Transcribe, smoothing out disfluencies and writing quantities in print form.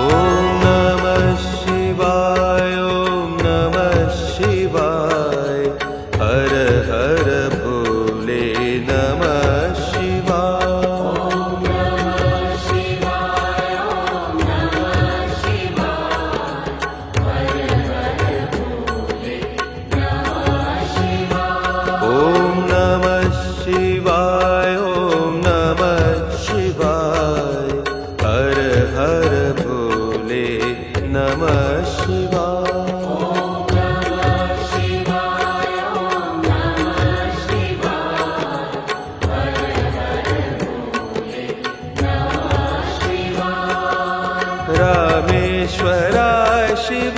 ॐ नमः शिवाय ॐ नमः शिवाय हर हर भोले नमः शिवाय ॐ नमः शिवाय ॐ नमः शिवाय हर हर भोले नमः शिवाय रामेश्वराय शिव